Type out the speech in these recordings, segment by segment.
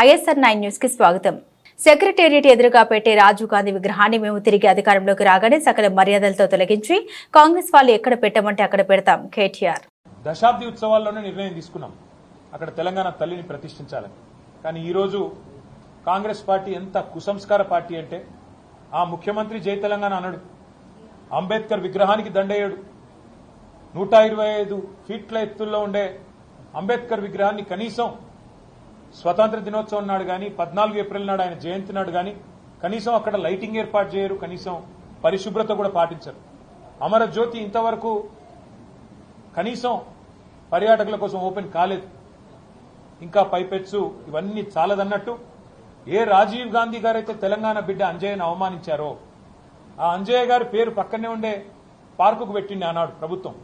ISR 9 news కి స్వాగతం. Secretariat ఎదురుగా పెట్టే రాజీవ్ గాంధీ విగ్రహాన్ని మేము తిరిగి అధికారంలోకి రాగానే సకల మర్యాదలతో తొలగించి కాంగ్రెస్ వాళ్ళు ఎక్కడ పెట్టమంటే అక్కడ పెడతాం. కేటీఆర్ దశాబ్ది ఉత్సవాల్లోనే నిర్ణయం తీసుకున్నాం అక్కడ తెలంగాణ తల్లిని ప్రతిష్ఠించాలని. కానీ ఈ రోజు కాంగ్రెస్ పార్టీ ఎంత కుసంస్కార పార్టీ అంటే ఆ ముఖ్యమంత్రి జై తెలంగాణ అనడు, అంబేద్కర్ విగ్రహానికి దండేయడు, 125 ఫీట్ల ఎత్తుల్లో ఉండే అంబేద్కర్ విగ్రహాన్ని కనీసం స్వతంత్ర దినోత్సవం నాడు గాని 14 ఏప్రిల్ నాడు ఆయన జయంతి నాడు గాని కనీసం అక్కడ లైటింగ్ ఏర్పాటు చేయరు, కనీసం పరిశుభ్రత కూడా పాటించరు. అమరజ్యోతి ఇంతవరకు కనీసం పర్యాటకుల కోసం ఓపెన్ కాలేదు. ఇంకా పైపెచ్చు ఇవన్నీ చాలదన్నట్టు ఏ రాజీవ్ గాంధీ గారైతే తెలంగాణ బిడ్డ అంజయ్యను అవమానించారో ఆ అంజయ్య గారి పేరు పక్కనే ఉండే పార్కుకు పెట్టింది ఆనాడు ప్రభుత్వం.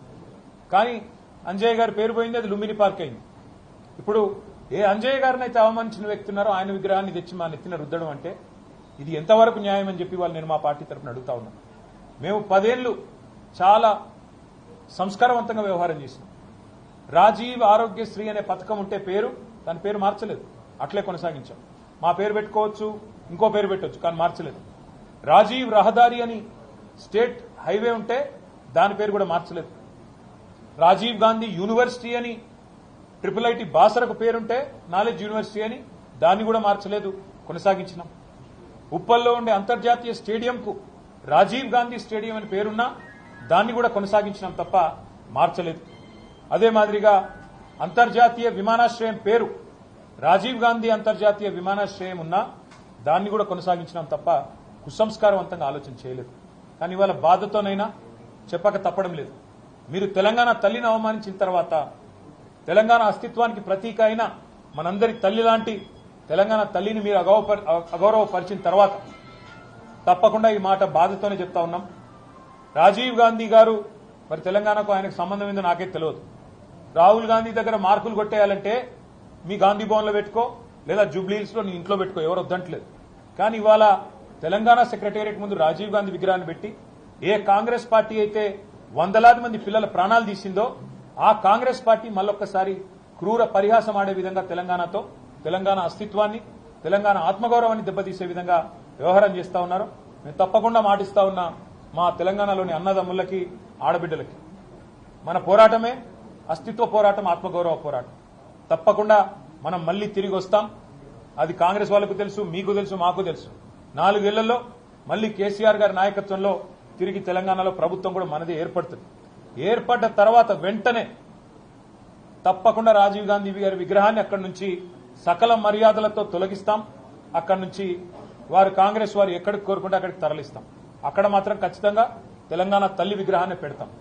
కానీ అంజయ్య గారి పేరు పోయింది, అది లుంబిని పార్క్ అయింది. ఇప్పుడు ఏ అంజయ్య గారిని అయితే అవమానించిన వ్యక్తి ఉన్నారో ఆయన విగ్రహాన్ని తెచ్చి మా నెత్తిన రుద్దడం అంటే ఇది ఎంతవరకు న్యాయం అని చెప్పి వాళ్ళు నేను మా పార్టీ తరఫున అడుగుతా ఉన్నాను. మేము 10 ఏళ్లు చాలా సంస్కారవంతంగా వ్యవహారం చేసినాం. రాజీవ్ ఆరోగ్యశ్రీ అనే పథకం ఉంటే దాని పేరు మార్చలేదు, అట్లే కొనసాగించాం. మా పేరు పెట్టుకోవచ్చు, ఇంకో పేరు పెట్టవచ్చు, కానీ మార్చలేదు. రాజీవ్ రహదారి అని స్టేట్ హైవే ఉంటే దాని పేరు కూడా మార్చలేదు. రాజీవ్ గాంధీ యూనివర్సిటీ అని IIIT బాసరకు పేరుంటే నాలెడ్జ్ యూనివర్సిటీ అని దాన్ని కూడా మార్చలేదు, కొనసాగించినాం. ఉప్పల్లో ఉండే అంతర్జాతీయ స్టేడియంకు రాజీవ్ గాంధీ స్టేడియం అని పేరున్నా దాన్ని కూడా కొనసాగించినాం తప్ప మార్చలేదు. అదే మాదిరిగా అంతర్జాతీయ విమానాశ్రయం పేరు రాజీవ్ గాంధీ అంతర్జాతీయ విమానాశ్రయం ఉన్నా దాన్ని కూడా కొనసాగించినాం తప్ప కుసంస్కారవంతంగా ఆలోచన చేయలేదు. కానీ ఇవాళ బాధతోనైనా చెప్పక తప్పడం లేదు. మీరు తెలంగాణ తల్లిని అవమానించిన తర్వాత, తెలంగాణ అస్తిత్వానికి ప్రతీక అయిన మనందరి తల్లి లాంటి తెలంగాణ తల్లిని మీరు అగౌరవపరిచిన తర్వాత తప్పకుండా ఈ మాట బాధతోనే చెప్తా ఉన్నాం. రాజీవ్ గాంధీ గారు మరి తెలంగాణకు ఆయనకు సంబంధం ఏందో నాకే తెలియదు. రాహుల్ గాంధీ దగ్గర మార్కులు కొట్టేయాలంటే మీ గాంధీ భవన్లో పెట్టుకో, లేదా జూబ్లీహిల్స్ లో నీ ఇంట్లో పెట్టుకో, ఎవరు వద్దంటలేదు. కానీ ఇవాళ తెలంగాణ సెక్రటేరియట్ ముందు రాజీవ్ గాంధీ విగ్రహాన్ని పెట్టి ఏ కాంగ్రెస్ పార్టీ అయితే వందలాది మంది పిల్లల ప్రాణాలు తీసిందో ఆ కాంగ్రెస్ పార్టీ మళ్ళొక్కసారి క్రూర పరిహాసం ఆడే విధంగా తెలంగాణతో, తెలంగాణ అస్తిత్వాన్ని, తెలంగాణ ఆత్మగౌరవాన్ని దెబ్బతీసే విధంగా వ్యవహారం చేస్తా ఉన్నారు. మేము తప్పకుండా మాటిస్తా ఉన్నా మా తెలంగాణలోని అన్నదమ్ములకి, ఆడబిడ్డలకి, మన పోరాటమే అస్తిత్వ పోరాటం, ఆత్మగౌరవ పోరాటం. తప్పకుండా మనం మళ్లీ తిరిగి వస్తాం. అది కాంగ్రెస్ వాళ్లకు తెలుసు, మీకు తెలుసు, మాకు తెలుసు. 4 ఏళ్లలో మళ్లీ కేసీఆర్ గారి నాయకత్వంలో తిరిగి తెలంగాణలో ప్రభుత్వం కూడా మనదే ఏర్పడుతుంది. ఏర్పడ్డ తర్వాత వెంటనే తప్పకుండా రాజీవ్ గాంధీ గారి విగ్రహాన్ని అక్కడి నుంచి సకల మర్యాదలతో తొలగిస్తాం. అక్కడి నుంచి కాంగ్రెస్ వారు ఎక్కడికి కోరుకుంటే అక్కడికి తరలిస్తాం. అక్కడ మాత్రం ఖచ్చితంగా తెలంగాణ తల్లి విగ్రహాన్ని పెడతాం.